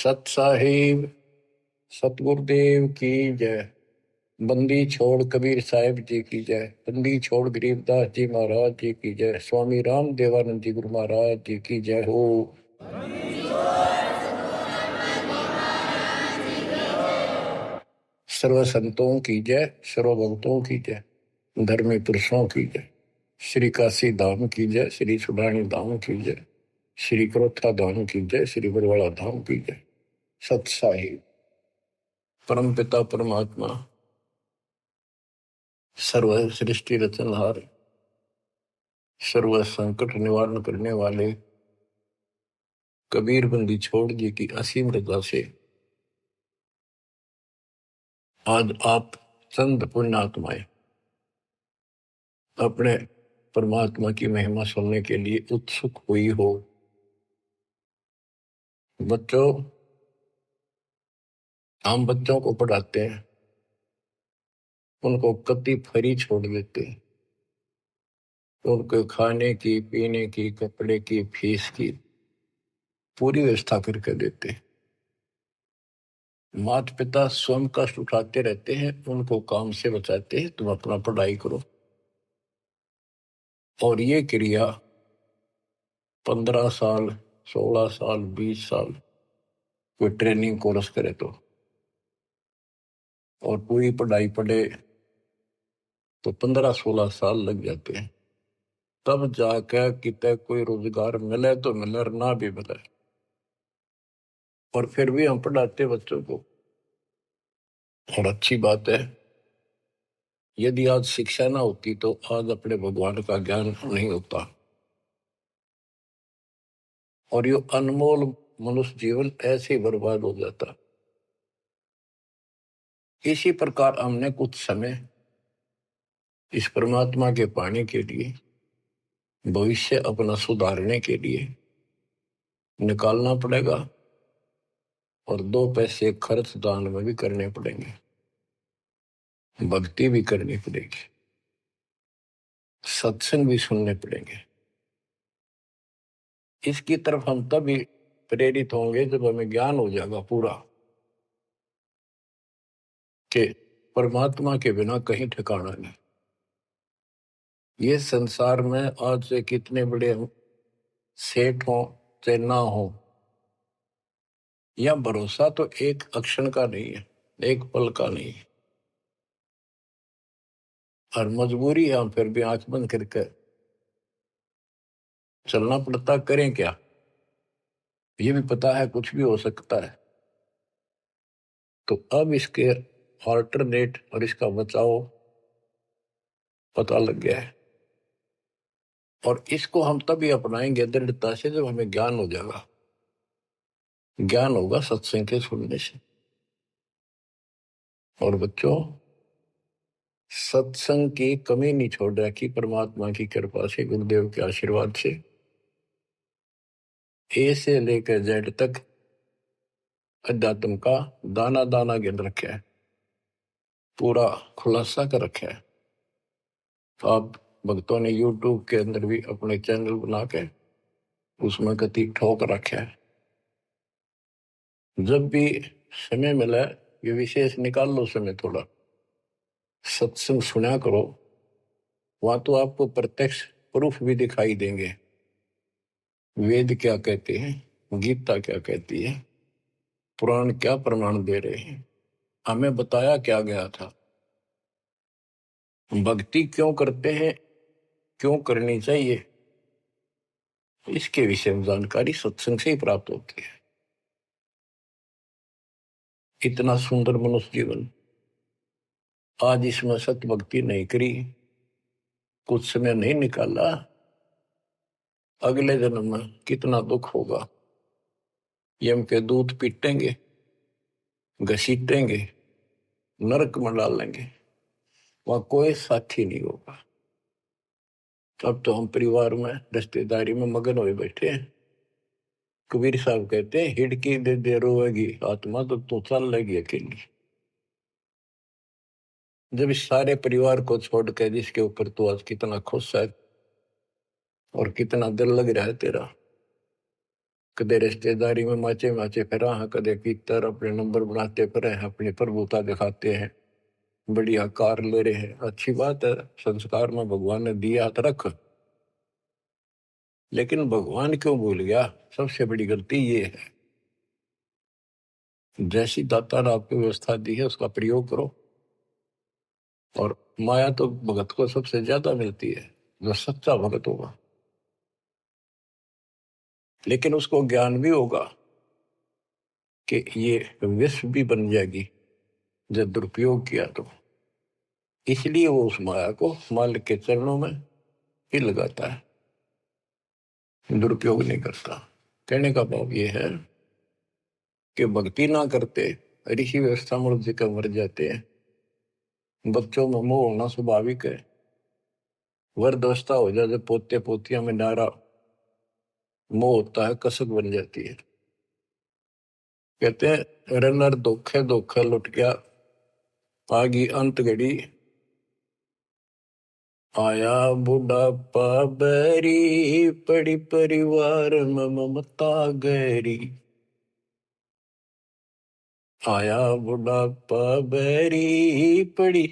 सत साहिब सतगुरुदेव की जय। बंदी छोड़ कबीर साहिब जी की जय। बंदी छोड़ गरीबदास जी महाराज जी की जय। स्वामी राम देवानंद जी गुरु महाराज जी की जय हो। सर्व संतों की जय, सर्व भक्तों की जय, धर्मी पुरुषों की जय। श्री काशी धाम की जय, श्री सुडानी धाम की जय, श्री क्रोथा धाम की जय, श्री बरवाड़ा धाम की जय। सत साहिब परम पिता परमात्मा सर्व सृष्टि रचनहार, सर्व संकट निवारण करने वाले कबीर बंदी छोड़ जी की असीम रजा से आज आप चंद पुण्यात्माएं अपने परमात्मा की महिमा सुनने के लिए उत्सुक हुई हो। बच्चों, हम बच्चों को पढ़ाते हैं, उनको कति फ्री छोड़ देते हैं, उनको खाने की, पीने की, कपड़े की, फीस की पूरी व्यवस्था करके देते हैं। माता पिता स्वयं कष्ट उठाते रहते हैं, उनको काम से बचाते हैं, तुम अपना पढ़ाई करो। और ये क्रिया 15 साल, 16 साल, 20 साल कोई ट्रेनिंग कोर्स करे तो, और पूरी पढ़ाई पढ़े तो 15-16 साल लग जाते हैं। तब जाकर कितने कोई रोजगार मिले तो मिले और ना भी मिले। और फिर भी हम पढ़ाते बच्चों को। और अच्छी बात है, यदि आज शिक्षा ना होती तो आज अपने भगवान का ज्ञान नहीं होता, और ये अनमोल मनुष्य जीवन ऐसे ही बर्बाद हो जाता। इसी प्रकार हमने कुछ समय इस परमात्मा के पाने के लिए, भविष्य अपना सुधारने के लिए निकालना पड़ेगा, और 2 पैसे खर्च दान में भी करने पड़ेंगे, भक्ति भी करनी पड़ेगी, सत्संग भी सुनने पड़ेंगे। इसकी तरफ हम तभी प्रेरित होंगे जब हमें ज्ञान हो जाएगा पूरा कि परमात्मा के बिना कहीं ठिकाना नहीं। ये संसार में आज से कितने बड़े सेठ हो चाहे ना हो, या भरोसा तो एक अक्षण का नहीं है, एक पल का नहीं है। और मजबूरी है, हम फिर भी आंख बंद करके चलना पड़ता। करें क्या? ये भी पता है कुछ भी हो सकता है। तो अब इसके ऑल्टरनेट और इसका बचाव पता लग गया है, और इसको हम तभी अपनाएंगे दृढ़ता से जब हमें ज्ञान हो जाएगा। ज्ञान होगा सत्संग के सुनने से। और बच्चों, सत्संग की कमी नहीं छोड़ रखी परमात्मा की कृपा से, गुरुदेव के आशीर्वाद से। ए से लेकर जेड तक अध्यात्म का दाना दाना गिन रखा है, पूरा खुलासा कर रखा है। तो आप भक्तों ने यूट्यूब के अंदर भी अपने चैनल बना के उसमें कति ठोक रखा है। जब भी समय मिला, ये विशेष निकाल लो समय थोड़ा, सत्संग सुना करो। वहां तो आपको प्रत्यक्ष प्रूफ भी दिखाई देंगे। वेद क्या कहते हैं, गीता क्या कहती है, पुराण क्या प्रमाण दे रहे हैं, हमें बताया क्या गया था, भक्ति क्यों करते हैं, क्यों करनी चाहिए, इसके विषय में जानकारी सत्संग से ही प्राप्त होती है। इतना सुंदर मनुष्य जीवन, आज इसमें सत्य भक्ति नहीं करी, कुछ समय नहीं निकाला, अगले जन्म में कितना दुख होगा। यम के दूध पीटेंगे, घसीटेंगे, नरक में डालेंगे, वहां कोई साथी नहीं होगा। अब तो हम परिवार में, रिश्तेदारी में मगन हुए बैठे हैं। कबीर साहब कहते हैं, हिड़की दे दे रोएगी आत्मा तो तू चल लेगी अकेली। जब इस सारे परिवार को छोड़ के जिसके ऊपर तू आज कितना खुश है और कितना दिल लग रहा है तेरा, कदे रिश्तेदारी में माचे माचे फिरा है, कदे भीतर अपने नंबर बनाते फिरे हैं, अपनी प्रभुता दिखाते हैं, बढ़िया कार ले रहे हैं। अच्छी बात है, संस्कार में भगवान ने दिया तो रख, लेकिन भगवान क्यों भूल गया? सबसे बड़ी गलती ये है, जैसी दाता ने आपको व्यवस्था दी है उसका प्रयोग करो। और माया तो भगत को सबसे ज्यादा मिलती है, जो सच्चा भगत होगा। लेकिन उसको ज्ञान भी होगा कि ये विष भी बन जाएगी जब दुरुपयोग किया तो। इसलिए वो उस माया को मालिक के चरणों में ही लगाता है, दुरुपयोग नहीं करता। कहने का भाव ये है कि भक्ति ना करते ऋषि व्यवस्था मूर्ति का मर जाते हैं। बच्चों में मोह होना स्वाभाविक है। वृद्धावस्था हो जाए, जब पोते पोतियां में नारा मोह होता है, कसक बन जाती है। कहते हैं रनर धोखे धोखे लुट गया, आगी अंत घड़ी, आया बुढ़ापा बैरी, पड़ी परिवार में ममता गहरी। आया बुढ़ापा बैरी, पड़ी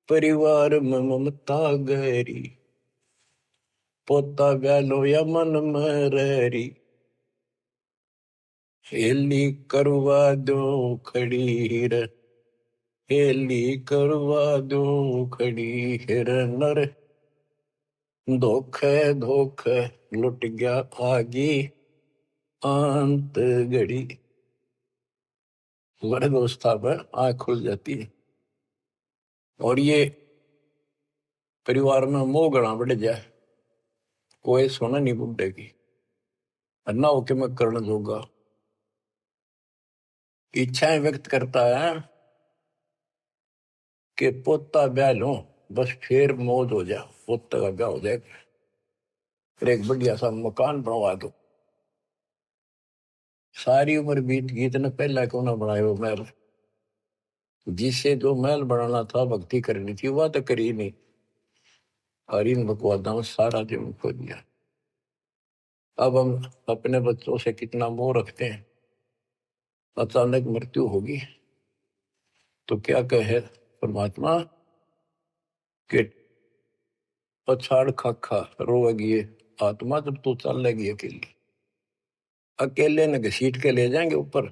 परिवार में ममता गहरी, पोता ब्यालो या मन मररी, हेली करवा दो खड़ी रे, हेली करवा दो खड़ी हिर नर, धोखे धोखे लुट गया आगी अंत घड़ी। वृद्धावस्था में आंख खुल जाती है। और ये परिवार में मोह गणा बढ़ जाए, कोई सुना नहीं बुढ़े की, अन्ना होके मैं करना जोगा। इच्छाएं व्यक्त करता है कि पोता ब्याह लो, बस फिर मौज हो जाए, पोता का ब्याह हो जाए, फिर एक बढ़िया सा मकान बनवा दो। सारी उम्र बीत गई, इतने पहला क्यों ना बनाए वो महल? जिससे जो महल बनाना था, भक्ति करनी थी, वह तो करी नहीं। और इन बकवादा में सारा जीवन खो दिया। अब हम अपने बच्चों से कितना मोह रखते हैं। अचानक मृत्यु होगी तो क्या कहे परमात्मा कि पछाड़ खाखा रोएगी ये आत्मा, जब तू चलेगी अकेली। अकेले न घसीट के ले जाएंगे ऊपर,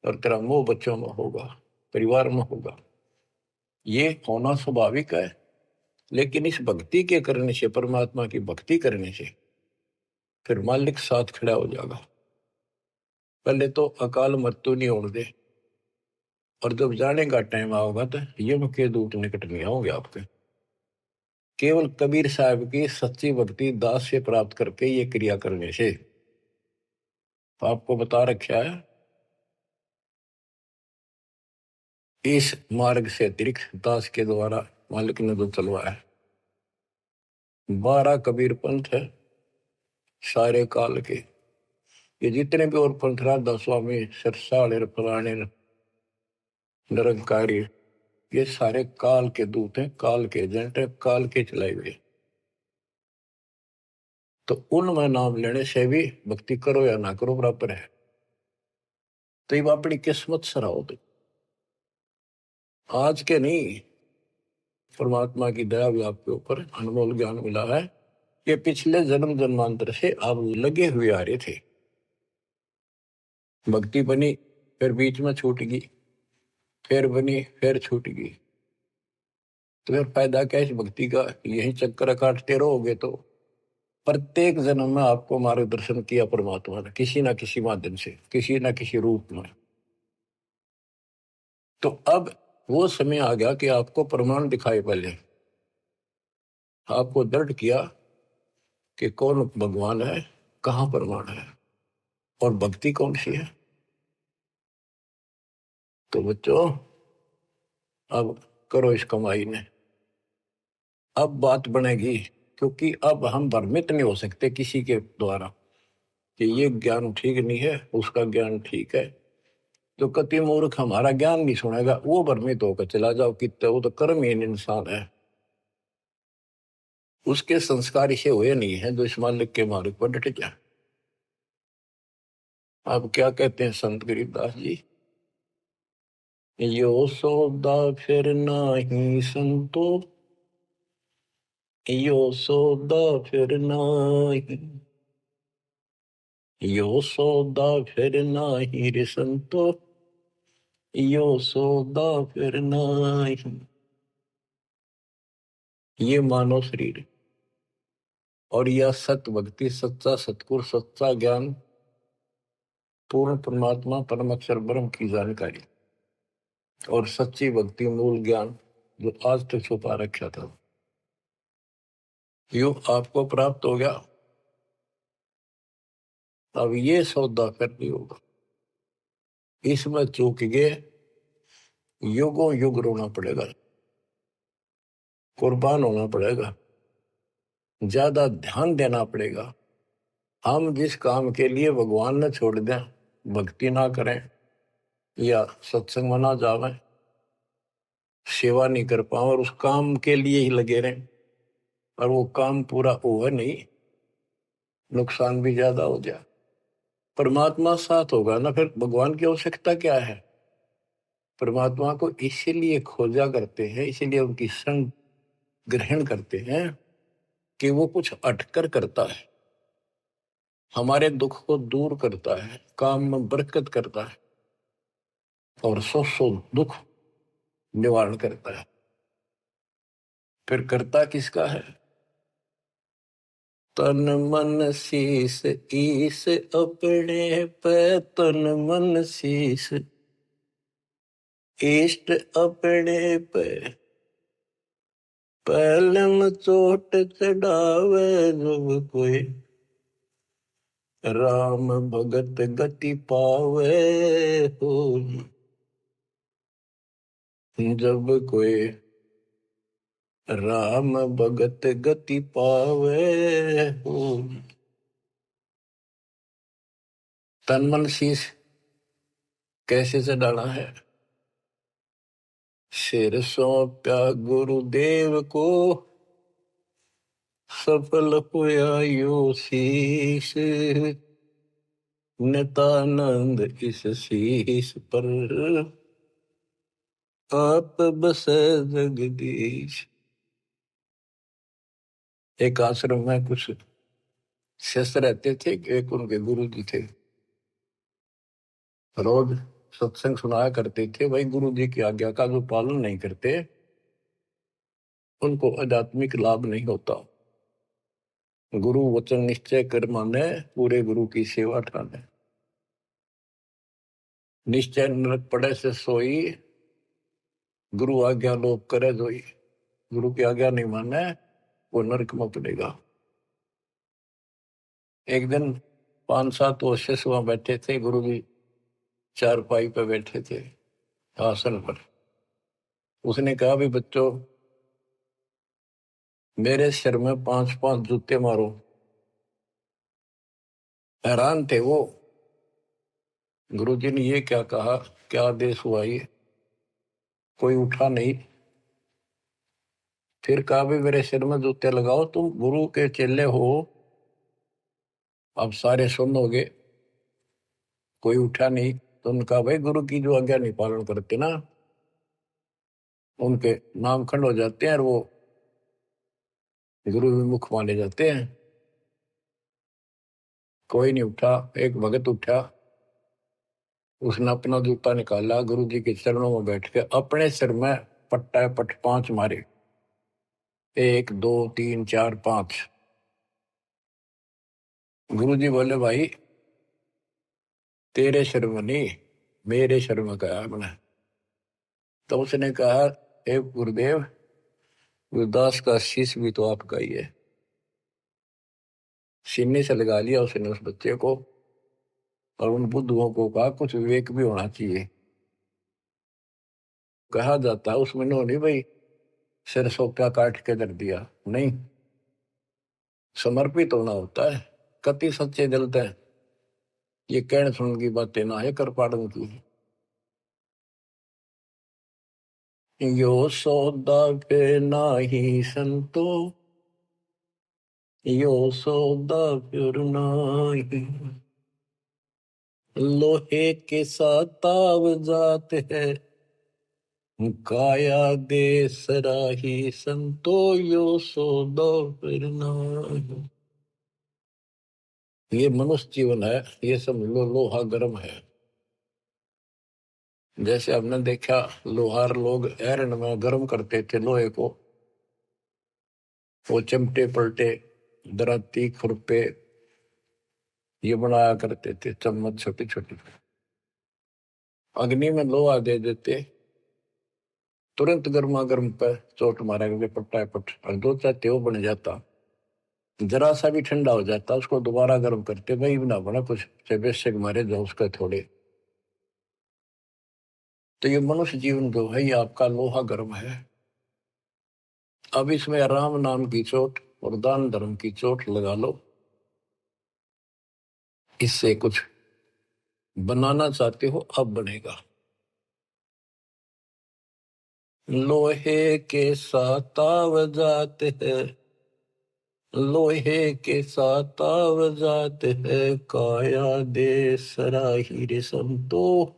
और तेरा मोह बच्चों में होगा, परिवार में होगा। ये होना स्वाभाविक है। लेकिन इस भक्ति के करने से, परमात्मा की भक्ति करने से, फिर मालिक साथ खड़ा हो जाएगा। पहले तो अकाल मृत्यु नहीं होने दे, और जब जाने का टाइम आओगा तो यम के दूत निकट नहीं आओगे आपके। केवल कबीर साहब की सच्ची भक्ति दास से प्राप्त करके ये क्रिया करने से, तो आपको बता रखा है इस मार्ग से अतिरिक्त दास के द्वारा मालिक ने जो चलवाया है। 12 कबीर पंथ है सारे काल के। ये जितने भी और पंथ राधा स्वामी, सरसाल, फलाने, निरंकारी, ये सारे काल के दूत हैं, काल के एजेंट है, काल के चलाए हुए। तो उनमें नाम लेने से भी भक्ति करो या ना करो बराबर है। तो ये अपनी किस्मत सराहो। तो आज के नहीं, परमात्मा की दया भी आपके ऊपर अनमोल ज्ञान मिला है। ये पिछले जन्म जन्मांतर से आप लगे हुए आ रहे थे। भक्ति बनी, फिर बीच में छूट गई, फिर बनी, फिर छूट गई। तो फिर फायदा क्या इस भक्ति का? यही चक्कर काटते रहोगे तो प्रत्येक जन्म में आपको मार्गदर्शन किया परमात्मा ने, किसी ना किसी माध्यम से, किसी ना किसी रूप में। तो अब वो समय आ गया कि आपको प्रमाण दिखाई। पहले आपको दृढ़ किया कि कौन भगवान है, कहां प्रमाण है, और भक्ति कौन सी है। तो बच्चों, अब करो इस कमाई ने। अब बात बनेगी, क्योंकि अब हम भ्रमित नहीं हो सकते किसी के द्वारा कि ये ज्ञान ठीक नहीं है, उसका ज्ञान ठीक है। जो कति मूर्ख हमारा ज्ञान नहीं सुनेगा, वो भ्रमित होकर चला जाओ कितने, वो तो कर्महीन इंसान है। उसके संस्कार इसे हुए नहीं है जो इस मालिक के मार्ग पर डट जाए। अब क्या कहते हैं संत गरीबदास जी, यो सौदा फिर नाही संतो, यो सौदा फिर नाही, यो सौदा फिर नाही रे संतो, यो सौदा फिर नाही। ये मानव शरीर और यह सत्य भक्ति, सच्चा सतगुरु, सच्चा ज्ञान, पूर्ण परमात्मा परम अक्षर ब्रह्म की जानकारी और सच्ची भक्ति मूल ज्ञान जो आज तक छुपा रखा था, यो आपको प्राप्त हो गया। अब ये सौदा करनी होगा, इसमें चूक गए युगों युग रोना पड़ेगा, कुर्बान होना पड़ेगा, ज्यादा ध्यान देना पड़ेगा। हम जिस काम के लिए भगवान ने छोड़ दें, भक्ति ना करें या सत्संग में ना जावे, सेवा नहीं कर पाओ और उस काम के लिए ही लगे रहें और वो काम पूरा हुआ नहीं, नुकसान भी ज्यादा हो जाए, परमात्मा साथ होगा ना, फिर भगवान की आवश्यकता क्या है। परमात्मा को इसीलिए खोजा करते हैं, इसीलिए उनकी संग ग्रहण करते हैं कि वो कुछ अटकर करता है, हमारे दुख को दूर करता है, काम में बरकत करता है और सौ दुख निवारण करता है। फिर करता किसका है? तन मन शीस ईस अपने पे, तन मन शीस इष्ट अपने पे, पहलम चोट चढ़ावे जब कोई, राम भगत गति पावे हो, जब कोई राम भगत गति पावे हो। तन मन शीश कैसे से डाला है? सिर सौंप्या गुरुदेव को, सफल हुआ यो शीश, नितानंद इस शीश पर आप बसे जगदीश। एक आश्रम में कुछ शिष्य रहते थे, एक उनके गुरु जी थे, रोज सत्संग सुनाया करते थे। भाई गुरु जी की आज्ञा का जो पालन नहीं करते उनको आध्यात्मिक लाभ नहीं होता। गुरु वचन निश्चय कर माने, पूरे गुरु की सेवा ठाने, निश्चय नरक पड़े से सोई, गुरु आज्ञा लोग करे जोई। गुरु की आज्ञा नहीं माने वो नरक में पड़ेगा। एक दिन 5-7 वर्ष वहां बैठे थे, गुरु जी चारपाई पे बैठे थे आसन पर। उसने कहा भी बच्चों, मेरे सिर में 5-5 जूते मारो। हैरान थे वो, गुरु जी ने ये क्या कहा, क्या आदेश हुआ ये? कोई उठा नहीं। फिर कहा भी मेरे सिर में जूते लगाओ, तुम गुरु के चेले हो, अब सारे सुनोगे। कोई उठा नहीं। तो उनका भाई गुरु की जो आज्ञा नहीं पालन करते ना, उनके नाम खंड हो जाते हैं और वो गुरु विमुख माने जाते हैं। कोई नहीं उठा। एक भगत उठा, उसने अपना जूता निकाला, गुरु जी के चरणों में बैठ के अपने सिर में पट्टा पट 5 मारे। 1 2 3 4 5। गुरु जी बोले भाई तेरे सिर में नहीं, मेरे सिर में कहा मैंने। तो उसने कहा हे गुरुदेव, गुरुदास का शीश भी तो आपका ही है। सीने से लगा लिया उसने उस बच्चे को और उन बुद्धुओं को कहा कुछ विवेक भी होना चाहिए। कहा जाता है उसमें नहीं भाई सिर सोप्या काट के धर दिया, नहीं, समर्पित होना होता है। कति सच्चे दिल थे, ये कहने सुन की बातें ना है कर पाड़न की। यो सौदा पे नाही संतो, यो सौदा फिर नाही, लोहे के साथ ताव जात है, काया दे सराही संतो यो सौदो फिर नाहि। ये मनुष्य जीवन है, ये सब लोहा गर्म है। जैसे हमने देखा लोहार लोग एरन में गर्म करते थे लोहे को, वो चिमटे पलटे दराती खुरपे ये बनाया करते थे, चम्मच छोटी छोटी अग्नि में लोहा दे देते, तुरंत गर्मा गर्म पे चोट मारेंगे पट्टा पट, और दो चाहते वो बन जाता, जरा सा भी ठंडा हो जाता उसको दोबारा गर्म करते, वही बना बना कुछ बेशक मारे जो उसके थोड़े। तो ये मनुष्य जीवन जो है ये आपका लोहा गर्म है। अब इसमें राम नाम की चोट और दान धर्म की चोट लगा लो, इससे कुछ बनाना चाहते हो अब बनेगा। लोहे के साथ ताव जाते हैं, लोहे के साथ ताव जाते हैं, काया दे सराही रे संतो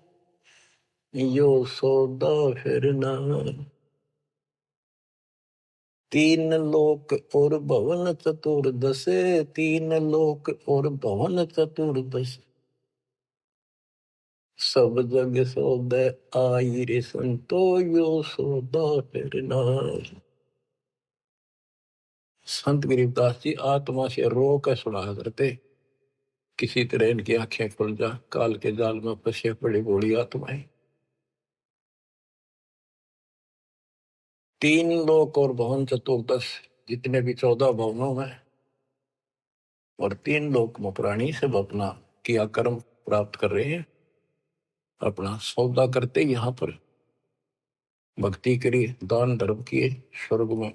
यो सौदा फिर ना। तीन लोक और भवन चतुर्दश, तीन लोक और भवन चतुर्दश, सब जग सौदे आई रे संतो यो सौदा फिर नाहि। संत गरीबदास जी आत्मा से रो कर सुना करते, किसी तरह इनकी आंखें खुल जा, काल के जाल में फंसे पड़ी बूढ़ी आत्माएं। तीन लोक और भवन चतुर्दश, जितने भी 14 भवनों में और तीन लोक में प्राणी सब अपना किया कर्म प्राप्त कर रहे हैं, अपना सौदा करते यहाँ पर भक्ति करी, दान धर्म किए, स्वर्ग में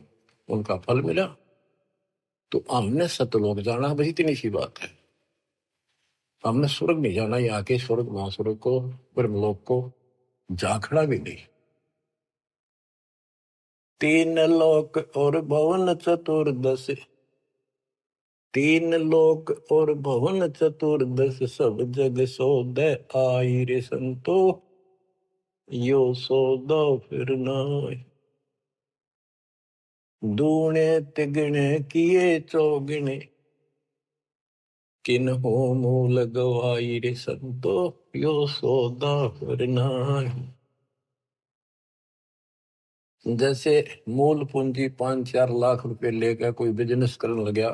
उनका फल मिला, तो हमने सतलोक जाना, बस इतनी सी बात है। हमने स्वर्ग नहीं जाना, यहाँ के स्वर्ग महास्वर्ग को ब्रह्मलोक को झांकना भी नहीं। तीन लोक और भवन चतुर्दश, तीन लोक और भवन चतुर्दश, सब जग सौदे आई रे संतो यो सौदा फिर नाहि। दूने तिगने किए चौगने, किन हो मूल गवाई रे संतो यो सौदा फिर नाहि। जैसे मूल पूंजी 5-4 लाख रुपए लेकर कोई बिजनेस करने लगा,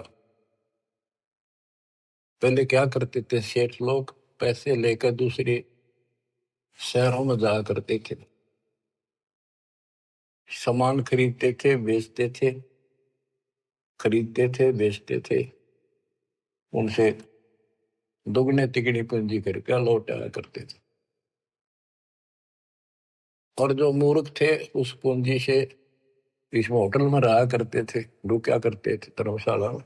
पहले क्या करते थे सेठ लोग, पैसे लेकर दूसरे शहरों में जाया करते थे, सामान खरीदते थे बेचते थे, खरीदते थे बेचते थे, उनसे दुगने तिगनी पूंजी करके लौट आया करते थे। और जो मूर्ख थे उस पूंजी से इसमें होटल में रहा करते थे, रुका करते थे धर्मशाला में,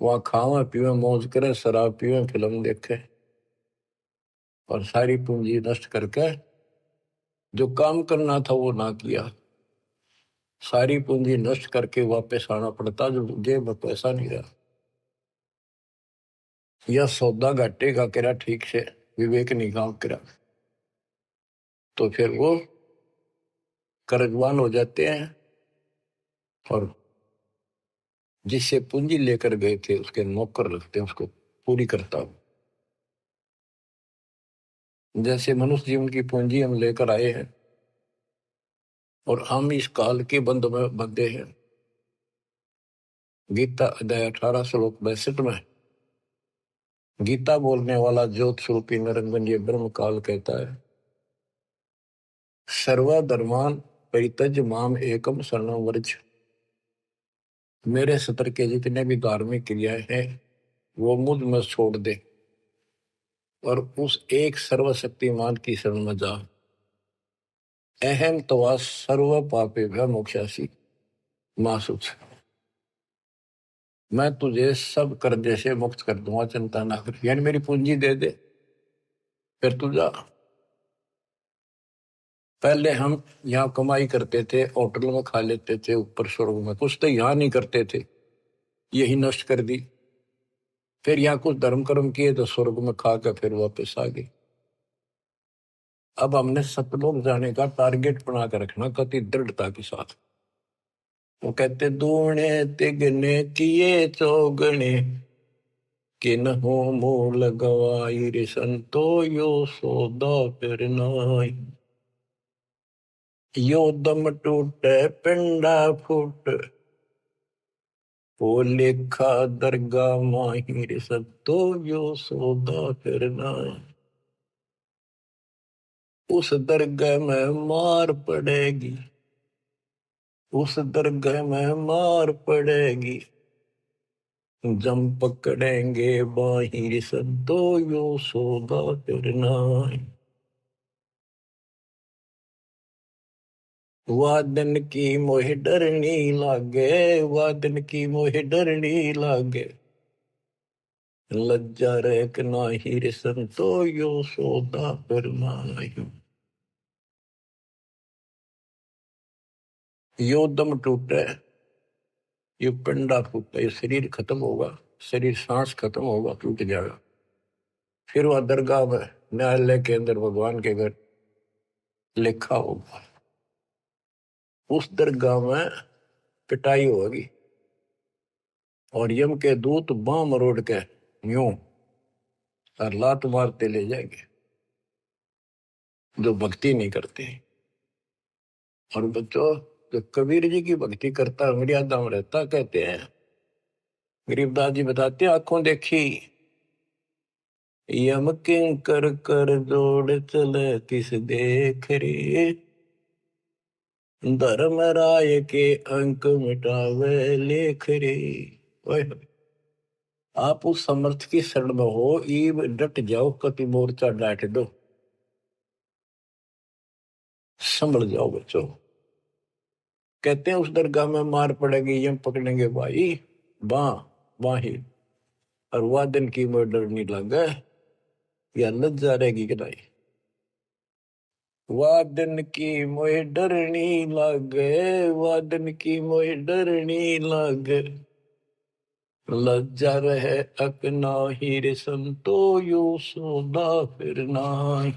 वहां खावा पीवे मौज करे, शराब पीवे, फिल्म देखे, और सारी पूंजी नष्ट करके जो काम करना था वो ना किया, सारी पूंजी नष्ट करके वापस आना पड़ता, जो जेब में पैसा नहीं रहा। यह सौदा घाटे का करा ठीक से, विवेक नहीं काम करा, तो फिर वो कर्जवान हो जाते हैं, और जिससे पूंजी लेकर गए थे उसके नौकर रखते हैं, उसको पूरी करता हूं। जैसे मनुष्य जीवन की पूंजी हम लेकर आए हैं, और हम इस काल के बंद में बंधे हैं। गीता अध्याय 18 श्लोक 62 में गीता बोलने वाला ज्योत स्वरूपी निरंजन ये ब्रह्म काल कहता है, सर्वधर्मान परित्यज माम एकम शरणं व्रज। मेरे सत्र के जितने भी धार्मिक क्रियाएं हैं वो मुझ में छोड़ दे, और उस एक सर्वशक्तिमान की शरण में जा। अहम तवा सर्व पापेभ्य मोक्षासी मां सुच। मैं तुझे सब कर्जे से मुक्त कर दूंगा, चिंता ना कर, यानी मेरी पूंजी दे दे, फिर तू जा। पहले हम यहाँ कमाई करते थे, होटल में खा लेते थे, ऊपर स्वर्ग में कुछ तो यहाँ नहीं करते थे, यही नष्ट कर दी। फिर यहाँ कुछ धर्म कर्म किए तो स्वर्ग में खा के फिर वापस आ गई। अब हमने सतलोक जाने का टारगेट बना कर रखना कति दृढ़ता के साथ। वो कहते दूने तिगने किए चौगने किन हो मूल गवाई रे संतो यो सौदा फिर नाई। यो दम टूटे पिंडा फूट वो लेखा दरगाह माहिर सत्तो यो सौदा फिर नाई। उस दरगाह में मार पड़ेगी, उस दरगाह में मार पड़ेगी, जम पकड़ेंगे बाहिर सद्दो यो सौदा फिर नाई। वादन की मोह डरनी लागे, वादन की मोह डरनी लागे, लज्जा रेक नाही रे संतो यो सौदा फिर नाई। यो दम टूटे, ये पिंडा फूटा, ये शरीर खत्म होगा, शरीर सांस खत्म होगा, टूट जाएगा। फिर वह दरगाह में न्यायालय के अंदर भगवान के घर लिखा होगा। उस दरगाह में पिटाई होगी और यम के दूत बां मरोड़ के यूं और लात मारते ले जाएंगे जो भक्ति नहीं करते। और बच्चों, जो कबीर जी की भक्ति करता है मर्यादा में रहता, कहते हैं गरीबदास जी बताते हैं, आंखों देखी यम किंकर कर जोड़ चले किस देख रे, धर्म राय के अंक मिटावे लेख रे। आप उस समर्थ की शरण में हो, ईब डट जाओ, कति मोर्चा डांट दो, संभल जाओ बच्चों। कहते हैं उस दरगाह में मार पड़ेगी, यम पकड़ेंगे भाई बां बाही, और वादन की मोह डरनी लगे, या लज्जा रहेगी कि नहीं। वादन की मोह डरनी लागे, वादन की मोह डरनी लागे, लज्जा रहे अक नाही रे संतो यो सौदा फिर नाई।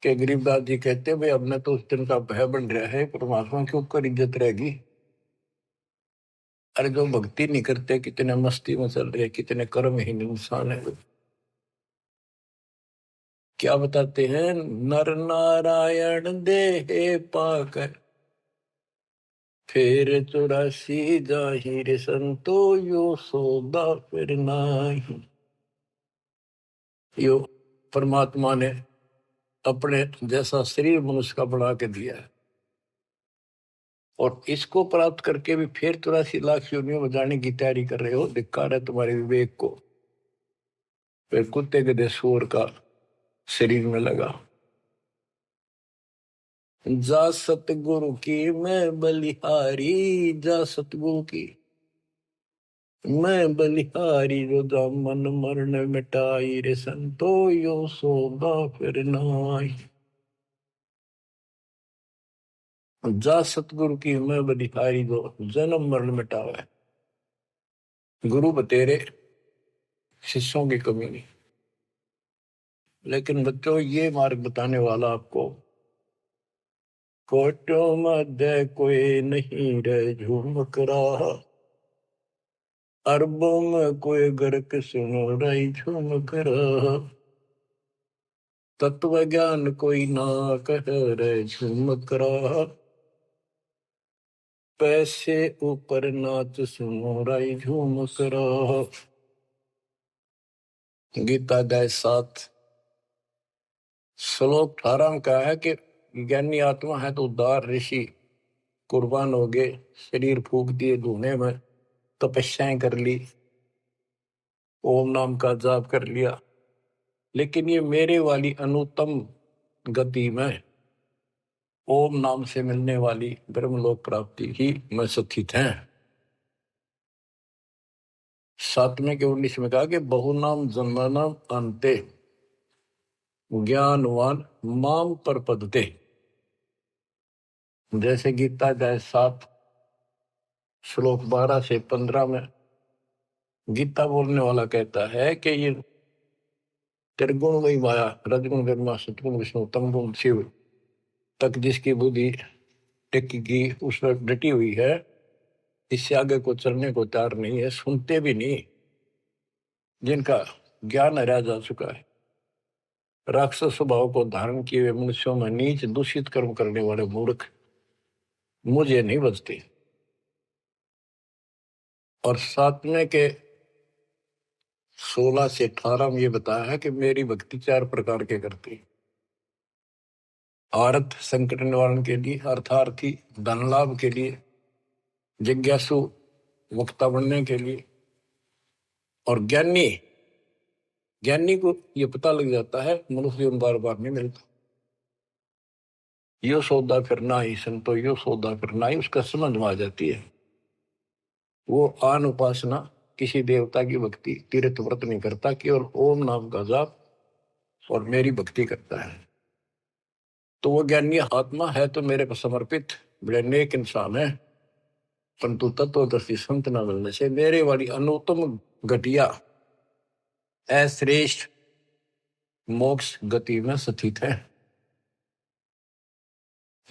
के गरीबदास जी कहते भाई अब तो उस दिन का भय बन रहा है, परमात्मा के ऊपर इज्जत रहेगी। अरे जो भक्ति नहीं करते कितने मस्ती में चल रहे, कितने कर्महीन इंसान है। क्या बताते हैं, नर नारायण देह पाकर फिर 84 जाहिर संतो यो सौदा फिर नाही। यो परमात्मा ने अपने जैसा शरीर मनुष्य का बना के दिया है, और इसको प्राप्त करके भी फिर 84 लाख योनियों में जाने की तैयारी कर रहे हो। धिक्कार है तुम्हारे विवेक को। फिर कुत्ते गधे सूअर का शरीर में लगा। जा सतगुरु की मैं बलिहारी, जा सतगुरु की मैं बलिहारी, जो दामन मरण मिटाई रे संतो यो सौदा फिर नाई। जा सतगुरु की मैं बलिहारी, जो जन्म मरण मिटावे। गुरु बतेरे, शिष्यों की कमी नहीं। लेकिन बच्चों, ये मार्ग बताने वाला आपको, कोटों मध्य कोई नहीं रे झुमक रहा, अरबों में कोई गर्क सुनो रही झुमक रहा, तत्व ज्ञान कोई ना कह रे झुमक रहा, पैसे ऊपर नाच सुनो रही झुमक रहा। गीता अध्याय 7 श्लोक 18 में कहा है कि ज्ञानी आत्मा है तो उदार ऋषि कुर्बान हो गए, शरीर फूक दिए धुएं में, तपस्याएं कर ली, ओम नाम का जाप कर लिया, लेकिन ये मेरे वाली अनुत्तम गति में ओम नाम से मिलने वाली ब्रह्मलोक प्राप्ति ही में सुखित हैं। 7वें के 19 में कहा कि बहुनाम जन्मनाम अंते ज्ञानवान माम पर पदते। जैसे गीता अध्याय 7 श्लोक 12 से 15 में गीता बोलने वाला कहता है कि ये त्रिगुण वही माया, रजगुण ब्रह्मा, सतगुण विष्णु, तमगुण शिव तक जिसकी बुद्धि टिकी की उस पर डटी हुई है, इससे आगे को चलने को तैयार नहीं है, सुनते भी नहीं। जिनका ज्ञान हरा जा चुका है, राक्षस स्वभाव को धारण किए हुए मनुष्यों में नीच दूषित कर्म करने वाले मूर्ख मुझे नहीं बचते। और सातवें के 16 से 18 में ये बताया है कि मेरी भक्ति 4 प्रकार के करती। आर्थ संकट निवारण के लिए, अर्थार्थी धन लाभ के लिए, जिज्ञासु वक्ता बनने के लिए, और ज्ञानी ज्ञानी को ये पता लग जाता है मनुष्य जीवन बार बार नहीं मिलता। यो सौदा करना ही संतो, यो सौदा करना ही उसका समझ में आ जाती है। वो आन उपासना, किसी देवता की भक्ति, तीर्थ व्रत नहीं करता, केवल ओम नाम का जाप और मेरी भक्ति करता है। तो वो ज्ञानी आत्मा है तो मेरे को समर्पित बड़े नेक इंसान है, परंतु तत्वदर्शी संत न मिलने से मेरे वाली अनुत्तम घटिया अश्रेष्ठ मोक्ष गति में स्थित है।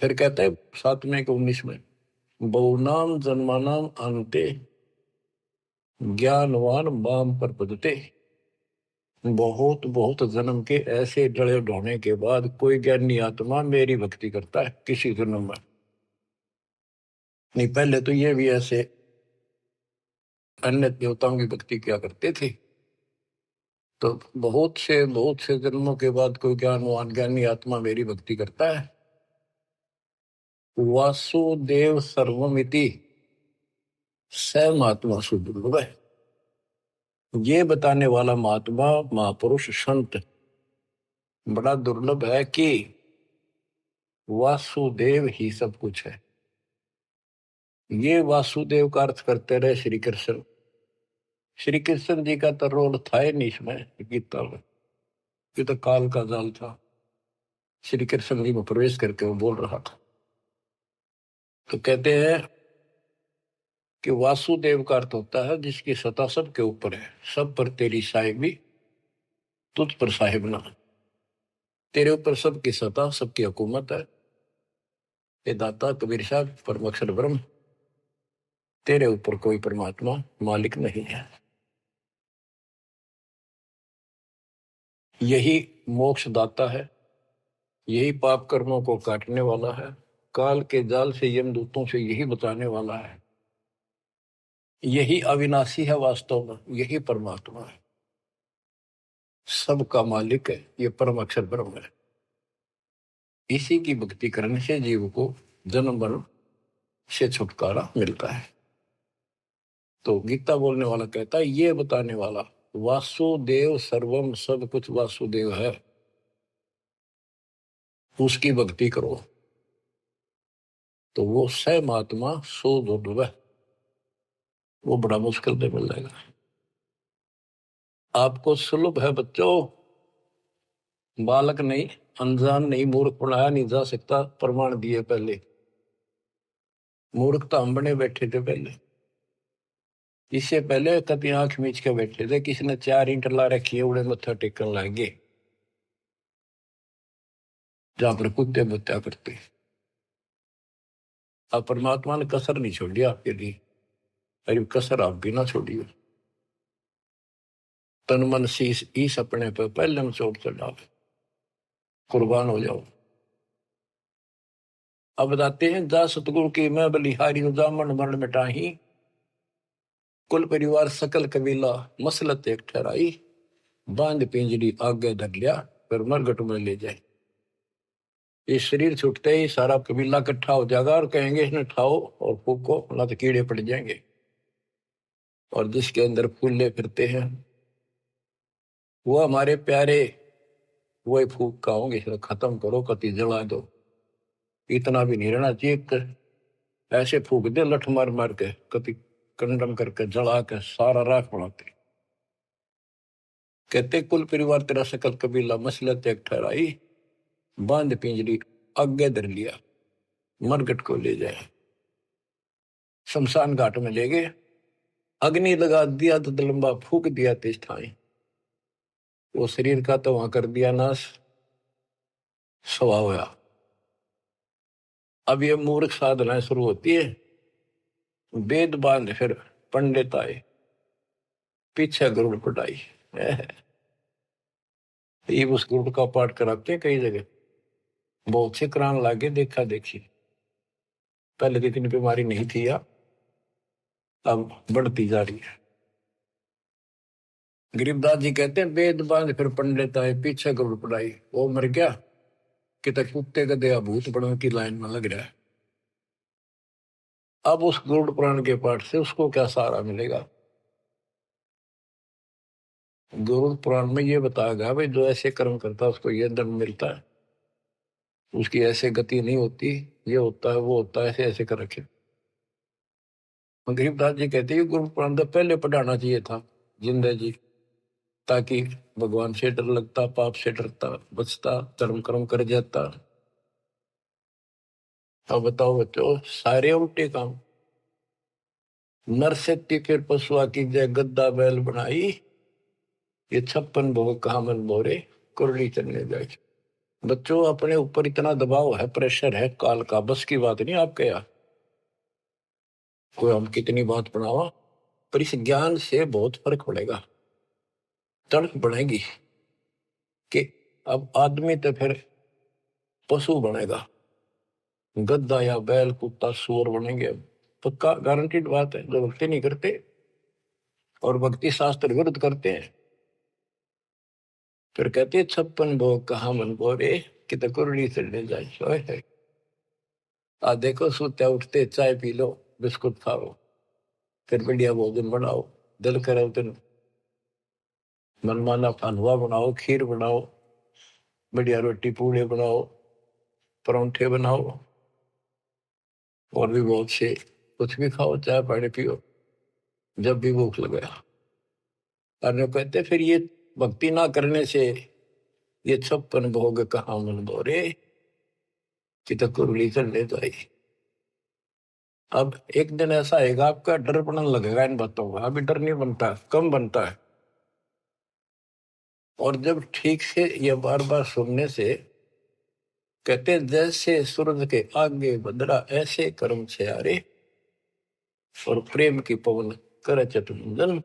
फिर कहते हैं 7वें के 19 में, बहुनाम जन्मानाम अंते ज्ञानवान माम पर पदते। बहुत बहुत जन्म के ऐसे जड़े ढोने के बाद कोई ज्ञानी आत्मा मेरी भक्ति करता है किसी जन्म में। नहीं, पहले तो ये भी ऐसे अन्य देवताओं की भक्ति किया करते थे। तो बहुत से जन्मों के बाद कोई ज्ञानवान ज्ञानी आत्मा मेरी भक्ति करता है। वासुदेव सर्वमिति स महात्मा सुदुर्लभ है। ये बताने वाला महात्मा महापुरुष संत बड़ा दुर्लभ है कि वासुदेव ही सब कुछ है। ये वासुदेव का अर्थ करते रहे श्री कृष्ण। श्री कृष्ण जी का तो रोल था ही नहीं इसमें गीता में, ये तो काल का जाल था। श्री कृष्ण जी में प्रवेश करके वो बोल रहा था। तो कहते हैं कि वासुदेव का अर्थ होता है जिसकी सत्ता सबके ऊपर है, सब पर तेरी साहिबी, तुझ पर साहिब ना। तेरे ऊपर सबकी सत्ता, सबकी हुकूमत है। ये दाता कबीर साहब परम अक्षर ब्रह्म, तेरे ऊपर कोई परमात्मा मालिक नहीं है। यही मोक्ष दाता है, यही पाप कर्मों को काटने वाला है, काल के जाल से यमदूतों से यही बचाने वाला है। यही अविनाशी है, वास्तव में यही परमात्मा है, सबका मालिक है, ये परम अक्षर ब्रह्म है। इसी की भक्ति करने से जीव को जन्म मरण से छुटकारा मिलता है। तो गीता बोलने वाला कहता है, ये बताने वाला वासुदेव सर्वम, सब कुछ वासुदेव है, उसकी भक्ति करो तो वो स महात्मा सो दुर्लभ, वो बड़ा मुश्किल से मिल जाएगा। आपको सुलभ है बच्चों, बालक नहीं, अनजान नहीं, मूर्ख पढ़ाया नहीं जा सकता, प्रमाण दिए पहले। मूर्ख तो हम बने बैठे थे पहले, इससे पहले कभी आंख मीच के बैठे थे, किसी ने 4 ईंट ला रखी है, उड़े मत्था टेकन लागे जहां पर कुत्ते बत्या करते। अब परमात्मा ने कसर नहीं छोड़ी आपके लिए, अरे कसर आप भी ना छोड़िए। तन मन शीश ईस अपने पे पहले में चोट चढ़ाओ, कुर्बान हो जाओ। अब बताते हैं, जा सतगुरु की मैं बलिहारी जामन मरण मिटाही, कुल परिवार सकल कबीला मसलत एक ठहराई, बांध पिंजरी आगे धर लिया, फिर मरगट में ले जाए। ये शरीर छूटते ही सारा कबीला इकट्ठा हो जाएगा और कहेंगे इन्हें ठाओ और फूको, ना तो कीड़े पड़ जाएंगे। और जिसके अंदर फूले फिरते हैं वो हमारे प्यारे, वही फूक का होंगे, इसे खत्म करो, कति जला दो। इतना भी नहीं रहना चाहिए, ऐसे फूक दे लठ मार मार के, कति कंडम करके जला के सारा राख बनाते। कहते कुल परिवार तेरा सकल कबीला मसलत एक ठहराई, बांध पिंजरी आगे धर लिया, मरगट को ले जाए, शमशान घाट में ले गए। अग्नि लगा दिया तो लंबा फूक दिया तेज ठाई, वो शरीर का तो वहां कर दिया नाश, सवा होया। अब ये मूर्ख साधना शुरू होती है, वेद बांध फिर पंडित आए, पीछे गुरुड़ पटाई। ये उस गुरुड़ का पाठ कराते हैं कई जगह, बहुत से करान लागे देखा देखी। पहले तो इतनी बीमारी नहीं थी या अब बढ़ती जा रही है। गरीबदास जी कहते हैं वेद बांध फिर पंडित आए, पीछे गुरुड़ पटाई। वो मर गया कि तक कुत्ते गधे भूत बनने की लाइन में लग रहा है। अब उस गरुड़ पुराण के पाठ से उसको क्या सहारा मिलेगा? गरुड़ पुराण में ये बताया गया भाई जो ऐसे कर्म करता है उसको ये दंड मिलता है, उसकी ऐसे गति नहीं होती, ये होता है वो होता है, ऐसे ऐसे कर रखे। गरीबदास जी कहते हैं गुरु पुराण तो पहले पढ़ाना चाहिए था जिंदा जी, ताकि भगवान से डर लगता, पाप से डरता, बचता, धर्म कर्म कर जाता। अब बताओ बच्चों, सारे उल्टे काम। नर से के पशुआ की जय गद्दा बैल बनाई, ये 56 भोग कहा मन बोरे, कुरली चलने जाए। बच्चों अपने ऊपर इतना दबाव है, प्रेशर है काल का, बस की बात नहीं आपके यहाँ। कोई हम कितनी बात बनावा, पर इस ज्ञान से बहुत फर्क पड़ेगा, तड़क बढ़ेगी कि अब आदमी तो फिर पशु बनेगा, गद्दा या बैल कुत्ता सूअर बनेंगे। पक्का गारंटीड बात है। जो भक्ति नहीं करते और भक्ति शास्त्र विरुद्ध करते हैं, फिर कहते 56 भोग कहा मन बोरे, कि कुरली चढ़ने जाए। आ देखो सोते उठते चाय पी लो, बिस्कुट खाओ, फिर बढ़िया भोजन बनाओ, दिल करे तो मनमाना हलवा बनाओ, खीर बनाओ, बढ़िया रोटी पूड़े बनाओ, परोंठे बनाओ, और भी बहुत से कुछ भी खाओ, चाय पानी पियो जब भी भूख लगे। और कहते फिर ये भक्ति ना करने से ये 56 भोग कहाँ मन बोरे, कि कुरली चढ़ने जाए। अब एक दिन ऐसा आएगा आपका डर पड़ने लगेगा इन बातों का, अभी डर नहीं बनता, कम बनता है। और जब ठीक से ये बार बार सुनने से, कहते जैसे सूरज के आगे बदरा ऐसे कर्म से आरे, और प्रेम की पवन कर चतुंजन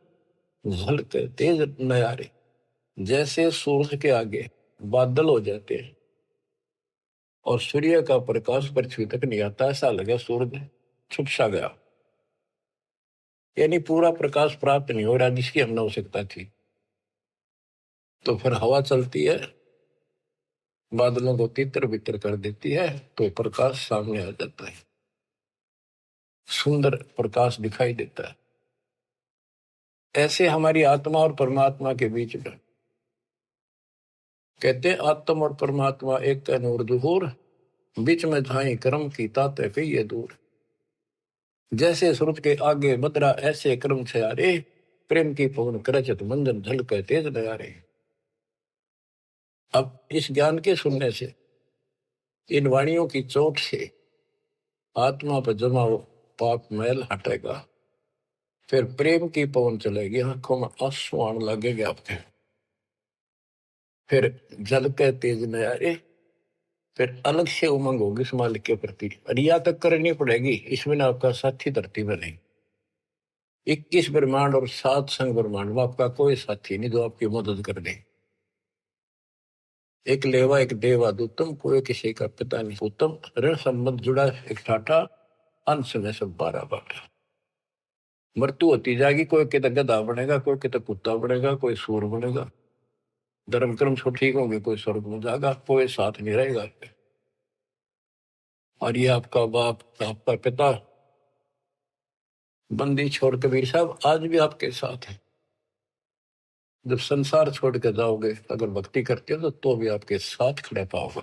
झलके तेज नयारे। जैसे सूरज के आगे बादल हो जाते हैं और सूर्य का प्रकाश पृथ्वी तक नहीं आता, ऐसा लगे सूरज छुप सा गया, यानी पूरा प्रकाश प्राप्त नहीं हो रहा जिसकी हमने आवश्यकता थी। तो फिर हवा चलती है, बादलों को तितर बितर कर देती है, तो प्रकाश सामने आ जाता है, सुंदर प्रकाश दिखाई देता है। ऐसे हमारी आत्मा और परमात्मा के बीच में कहते आत्मा और परमात्मा एक का नूर दुहूर, बीच में धाई कर्म की ताते पे ये दूर। जैसे सूरज के आगे बदरा ऐसे कर्म से आ रे, प्रेम की पवन करचत मंजन झलके तेज नयारे। अब इस ज्ञान के सुनने से, इन वाणियों की चोट से आत्मा पर जमा हो पाप मैल हटेगा, फिर प्रेम की पवन चलेगी, आंखों में आंसू आने लगेगा आपके, फिर जल के तेज नयारे, फिर अलग से उमंग होगी इस मालिक के प्रति। रिया तक करनी पड़ेगी, इसमें आपका साथी धरती में नहीं। 21 ब्रह्मांड और 7 संग ब्रह्मांड में आपका कोई साथी नहीं जो आपकी मदद कर दे। एक लेवा एक देवा दूतम, कोई किसी का पिता नहीं पूतम, ऋण संबंध जुड़ा एक ठाठा, अंश में सब 12 बाटा। मृत्यु होती जाएगी, कोई कितना गधा बनेगा, कोई कितना कुत्ता बनेगा, कोई सूर बनेगा, धर्म कर्म सब ठीक होंगे, कोई स्वर्ग में जाएगा, कोई साथ नहीं रहेगा। और ये आपका बाप, आपका पिता, बंदी छोड़ कबीर साहब आज भी आपके साथ है। जब संसार छोड़ के जाओगे, अगर भक्ति करते हो तो भी आपके साथ खड़े पाओगे।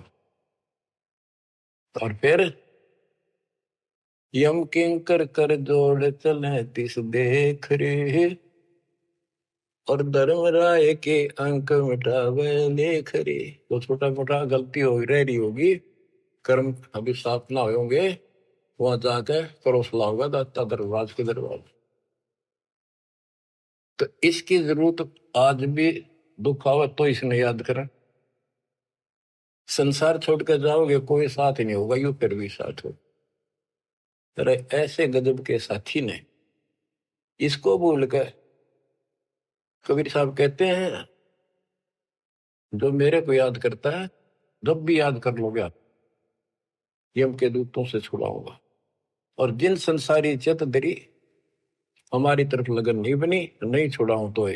और फिर यम किंकर कर जोड़ चले तिस देख रे, और धर्म राय के अंक मिटावे लेख रे। तो छोटा मोटा गलती हो रह रही होगी, कर्म अभी साफ ना होंगे, वहां जाके करो सलाह होगा दाता दरबार के दरबार। तो इसकी जरूरत आज भी दुख आवे तो इसने याद करें। संसार छोड़ कर जाओगे कोई साथ ही नहीं होगा, यू फिर भी साथ हो। तेरे ऐसे गजब के साथी ने इसको भूल कर, कबीर साहब कहते हैं जो मेरे को याद करता है जब भी याद कर लोगे आप, यम के दूतों से छुड़ाऊंगा। और जिन संसारी चित दरी हमारी तरफ लगन नहीं बनी, नहीं छुड़ाऊं तो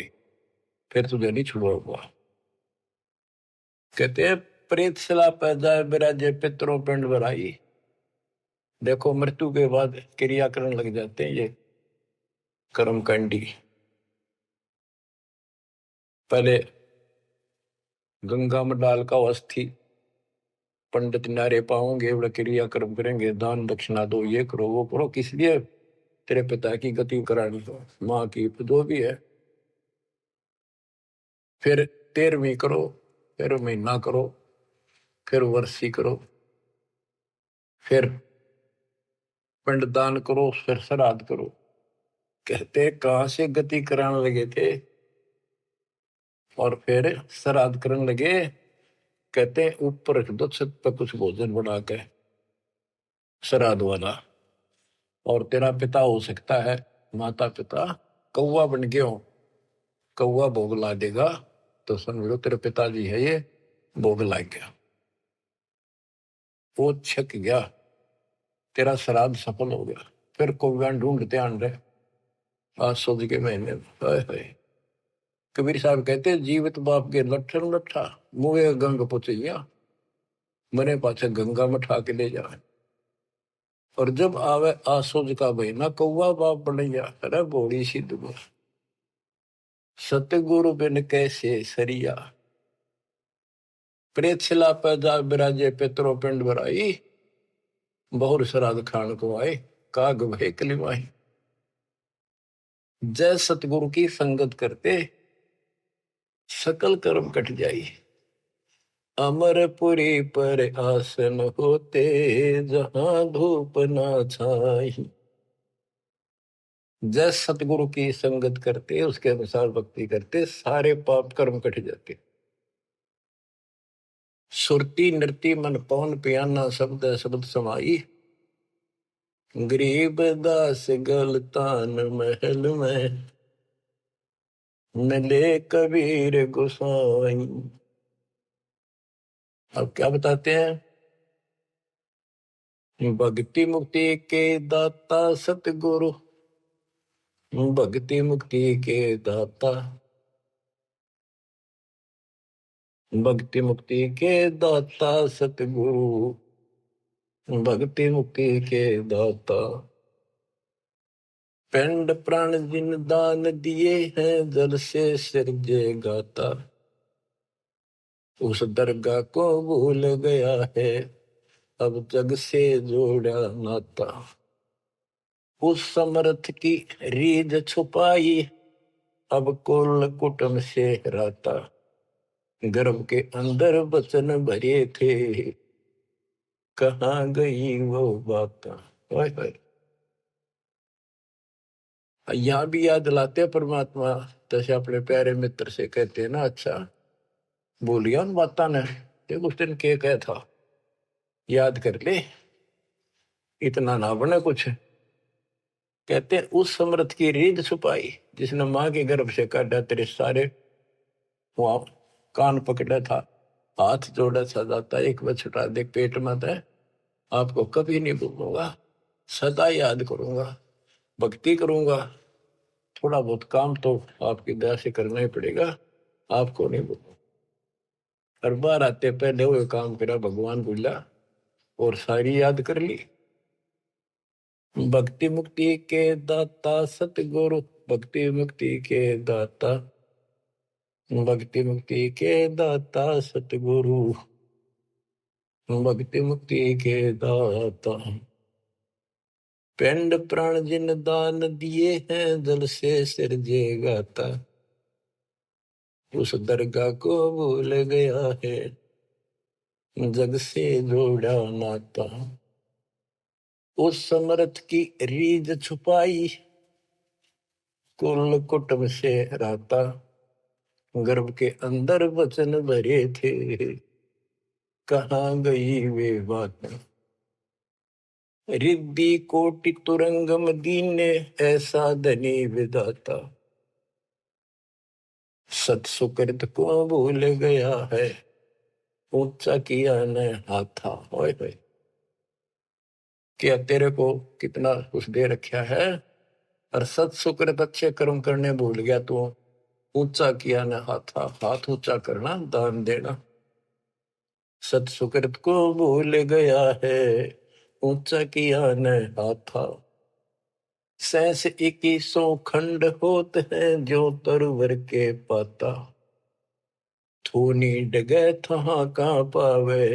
फिर तुझे नहीं छुड़ाऊंगा। कहते हैं प्रेत सला पैदा बिराजे पितरों पिंड भराई। देखो मृत्यु के बाद क्रिया करने लग जाते हैं ये कर्मकांडी। पहले गंगा में डाल का अस्थि पंडित नारे पाओगे, बड़ा क्रिया कर्म करेंगे, दान दक्षिणा दो, ये करो वो करो, किस लिए? तेरे पिता की गति करानी हो, माँ की जो भी है। फिर 13वीं करो, फिर महीना करो, फिर वर्षी करो, फिर पिंडदान करो, फिर श्राद्ध करो। कहते कहां से गति कराने लगे थे और फिर श्राद्ध करने लगे। कहते ऊपर रख दो छत पर कुछ भोजन बना के श्राद्ध वाला, और तेरा पिता हो सकता है माता पिता कौवा बन गए हो, कौवा भोग ला देगा तो समझ लो तेरे पिताजी है ये, भोग ला गया, वो छक गया, तेरा श्राद्ध सफल हो गया। फिर कौवा ढूंढते आन रहे आज सोच के महीने में। हाय हाय। कबीर साहब कहते जीवित बाप के लट्ठन लट्ठा मुए गंग पुचैया, मरे पाछे गंगा में ठा के ले जाए। और जब आवे आसोज का महीना कौवा बाप बनैया। अरे बोड़ी सिद्ध सतगुरु बिन कैसे सरिया, प्रेत शिला पैदा बिराजे पितरों पिंड भराई, बहुर श्राद्ध खान को आए काग भय कलिमाई। जय सतगुरु की संगत करते सकल कर्म कट जाई, अमरपुरी पर आसन होते जहां धूप ना छाई। जय सतगुरु की संगत करते, उसके अनुसार भक्ति करते, सारे पाप कर्म कट जाते। सुरती नृति मन पवन पियाना शब्द शब्द समाई, गरीब दास गलतान महल में मिले कबीर गोसाई। अब क्या बताते हैं? भक्ति मुक्ति के दाता सतगुरु, भक्ति मुक्ति के दाता, भक्ति मुक्ति के दाता सतगुरु, भक्ति मुक्ति के दाता। पिंड प्राण जिन दान दिए हैं जल से सिरजे गाता, उस दरगाह को भूल गया है अब जग से जोड़ा नाता। उस समर्थ की रीझ छुपाई अब कुल कुटुंब से राता, गर्भ के अंदर बचन भरे थे कहाँ गई वो बात। यहाँ भी याद दिलाते परमात्मा, जैसे अपने प्यारे मित्र से कहते हैं ना, अच्छा बोलिया उन बात ने, देख उस दिन क्या कहा था, याद कर ले, इतना ना बने कुछ। कहते हैं उस समर्थ की रीझ छुपाई जिसने माँ के गर्भ से काटा, तेरे सारे वहां कान पकड़ा था, हाथ जोड़ा सा जाता, एक बार छुटा दे पेट में था, आपको कभी नहीं भूलूंगा, सदा याद करूंगा, भक्ति करूंगा, थोड़ा बहुत काम तो आपकी दया से करना ही पड़ेगा, आपको नहीं भूलूंगा। हर बार आते पहले वो काम करा भगवान बोला और सारी याद कर ली। भक्ति मुक्ति के दाता सतगुरु, भक्ति मुक्ति के दाता, भक्ति मुक्ति के दाता सतगुरु, भक्ति मुक्ति के दाता। पिंड प्राण जिन दान दिए हैं जल से सिरजे गाता, उस दरगाह को भूल गया है जग से जोड़ा नाता। उस समर्थ की रीझ छुपाई कुल कुटुंब से रहता, गर्भ के अंदर वचन भरे थे, कहाँ गई वे बातें। रिद्धि कोटि तुरंगम दीने, ऐसा धनी विधाता, सत सुकृत को भूल गया है, ऊंचा किया न हाथा। ओए होए, क्या तेरे को कितना कुछ दे रखा है, और सत सुकृत अच्छे कर्म करने भूल गया तू। ऊंचा किया न हाथा, हाथ ऊंचा करना, दान देना। सत सुकृत को भूल गया है, ऊंचा किया न हाथा। सहस 2100 खंड होत है, जो तरवर के पाता। थूनी डगे थहा का पावे,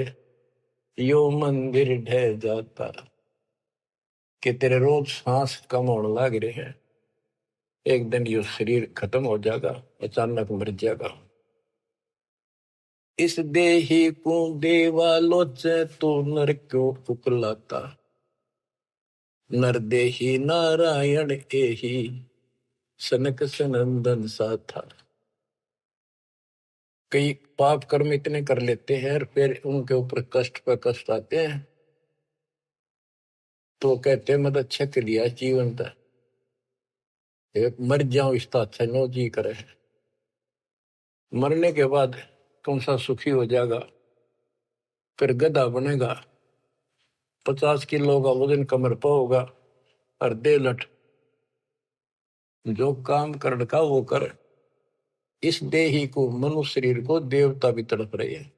यो मंदिर ढह जाता। कि तेरे रोज सांस कम होने लग रहे हैं, एक दिन यो शरीर खत्म हो जाएगा, अचानक मर जाएगा। इस देही को देवालोचे, तो नर क्यों उकलाता। नर देही नारायण एही, सनक सनंदन सा था। कई पाप कर्म इतने कर लेते हैं और फिर उनके ऊपर कष्ट पर कष्ट आते हैं, तो कहते हैं मत अच्छा कर लिया जीवन था, मर जाओ इसका अच्छा नो जी करे। मरने के बाद कौन सा सुखी हो जाएगा, फिर गधा बनेगा, 50 किलो का वजन कमर पर होगा, और दे लट जो काम कर का वो कर। इस देही को, मनुष्य शरीर को देवता भी तड़प रहे हैं,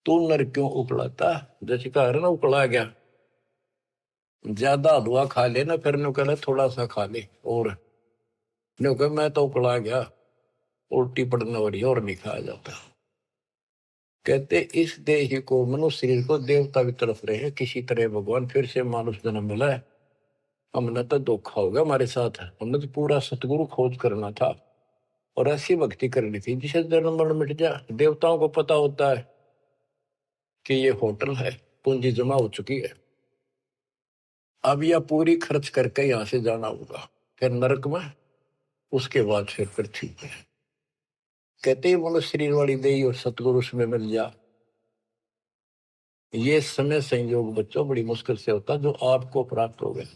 तू नर क्यों उकलाता। जैसे कहा ना उकला गया, ज्यादा हलवा खा ले ना, फिर नो कहना थोड़ा सा खा ले, और नो कह मैं तो उकला गया, उल्टी पड़ने वाली और नहीं खाया जाता। कहते इस देह को, मनुष्य शरीर को देवता भी तरफ रहे हैं, किसी तरह भगवान फिर से मानुष जन्म मिला है। हमने तो धोखा होगा हमारे साथ, हमने तो पूरा सतगुरु खोज करना था, और ऐसी भक्ति करनी थी जिसे जन्म मरण मिट जाए। देवताओं को पता होता है कि ये होटल है, पूंजी जमा हो चुकी है, अब यह पूरी खर्च करके यहां से जाना होगा, फिर नरक में, उसके बाद फिर पृथ्वी पे। कहते ही मनुष्य शरीर वाली देही और सतगुरु में मिल जा। ये समय संयोग बच्चों बड़ी मुश्किल से होता जो आपको प्राप्त हो गए।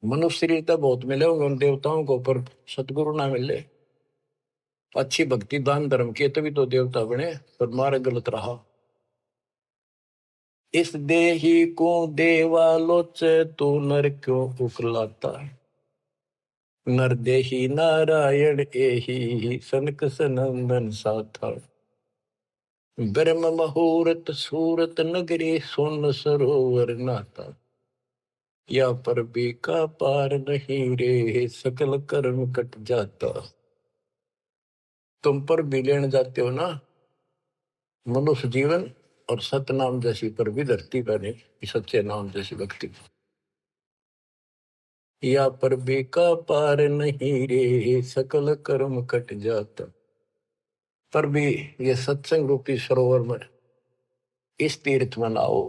मनुष्य शरीर तो बहुत मिले होंगे उन देवताओं को, पर सतगुरु ना मिले, अच्छी भक्ति दान धर्म किए तभी तो देवता बने, पर मार्ग गलत रहा। इस देही को देवालोचे, तो नर क्यों उकलाता। नर देही नारायण एही, सनक सनंदन साथा। ब्रह्म मुहूर्त सूरत नगरी, सुन सरोवर नाता। या पर भी का पार नहीं रे, सकल कर्म कट जाता। तुम पर भी लेने जाते हो ना मनुष्य जीवन, और सतनाम जैसी पर भी धरती पर नहीं, सच्चे नाम जैसी भक्ति। या पर भी का पार नहीं रे, सकल कर्म कट जाता। पर भी ये सत्संग रूपी सरोवर में, इस तीर्थ में नाओ।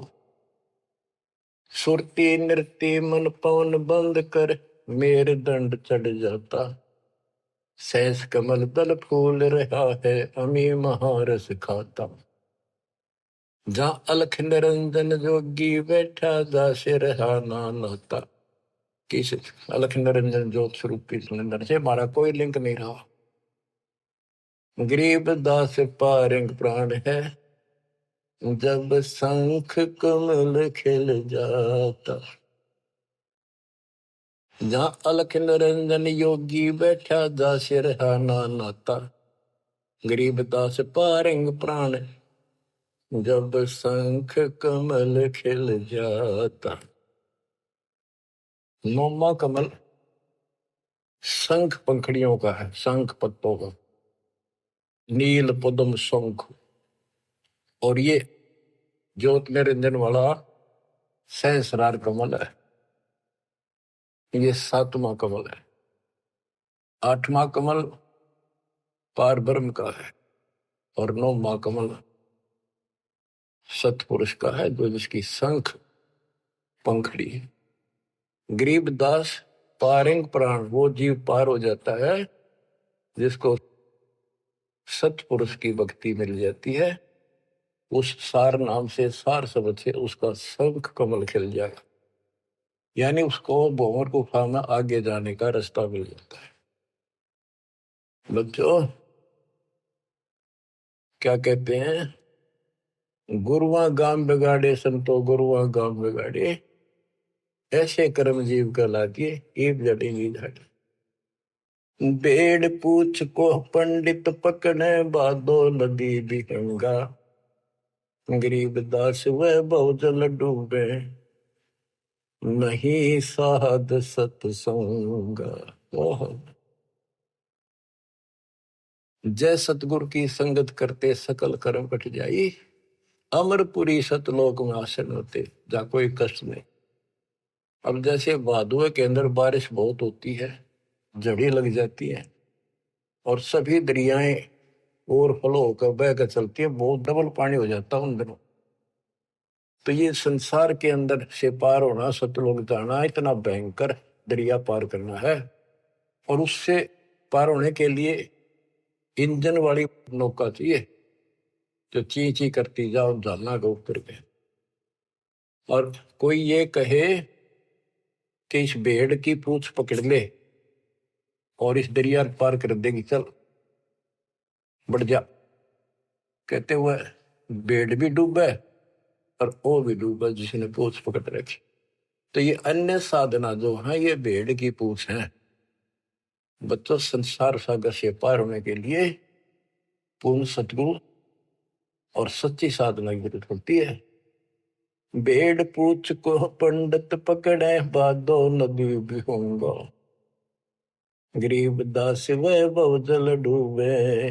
सुरती नृत्य मन पवन बंद कर, मेरे दंड चढ़ जाता। सहस कमल दल फूल रहा है, अमी महारस खाता। जहाँ अलख निरंजन जोगी बैठा, दास रहा नाता। किस अलख निरंजन ज्योत स्वरूप निरंजन से हमारा कोई लिंक नहीं रहा। गरीब दास पारंग प्राण है, जब शंख कमल खिल जाता। जहाँ अलख निरंजन योगी बैठा, दास रहा नाता। गरीब दास पारंग प्राण, जब शंख कमल खिल जाता। नौमा कमल शंख पंखड़ियों का है, शंख पत्तों का, नील पद्म शंख। और ये ज्योत निरंजन वाला सहस्रार कमल है, ये 7वां कमल है। 8वां कमल पार ब्रह्म का है, और 9वां कमल सतपुरुष का है, जो जिसकी शंख पंखड़ी है। गरीब दास पारंग प्राण वो जीव पार हो जाता है जिसको सतपुरुष की भक्ति मिल जाती है। उस सार नाम से, सार शब्द से उसका शंख कमल खिल जाएगा, यानी उसको भंवर गुफा में आगे जाने का रास्ता मिल जाता है। बच्चों क्या कहते हैं, गुरुआ गाम बिगाड़े संतो गुरुआ गाम बिगाड़े, ऐसे कर्म जीव का लागे एक जड़ेगी झाड़ी। बेड़ पूछ को पंडित पकड़े बादो नदी बिहंगा, गरीब दास वह बहुजल डूबे नहीं साध सत्संगा। जय सतगुरु की संगत करते सकल कर्म कट जाई, अमरपुरी सतलोक में आसन होते जा कोई कष्ट नहीं। अब जैसे भादुए के अंदर बारिश बहुत होती है, जड़ी लग जाती है और सभी दरियाएं ओवरफ्लो होकर बह कर चलती है, बहुत डबल पानी हो जाता है उन दिनों। तो ये संसार के अंदर से पार होना, सतलोक जाना, इतना भयंकर दरिया पार करना है। और उससे पार होने के लिए इंजन वाली नौका चाहिए जो ची ची करती जाओ झालना को उतर के। और कोई ये कहे कि इस भेड़ की पूंछ पकड़ ले और इस दरिया पार कर देगी, चल बढ़ जा, कहते हुए भेड़ भी डूबे और वो भी डूबा जिसने पूंछ पकड़ रखी। तो ये अन्य साधना जो है ये भेड़ की पूंछ है। बच्चों संसार सागर से पार होने के लिए पूर्ण सतगुरु और सच्ची साधना की जरूरत होती है। भेड़ पूछ को पंडित पकड़े बादो नदी भी होंगे, गरीब दास वह बहुजल डूबे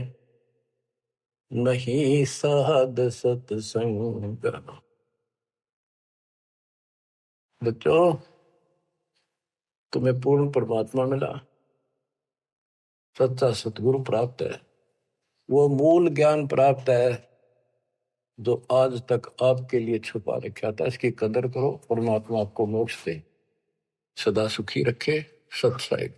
नहीं साध सत्संग। बच्चों तुम्हें पूर्ण परमात्मा मिला, सच्चा सतगुरु प्राप्त है, वो मूल ज्ञान प्राप्त है जो आज तक आपके लिए छुपा रखा था। इसकी कदर करो, परमात्मा आपको मोक्ष दे, सदा सुखी रखे। सत साहिब।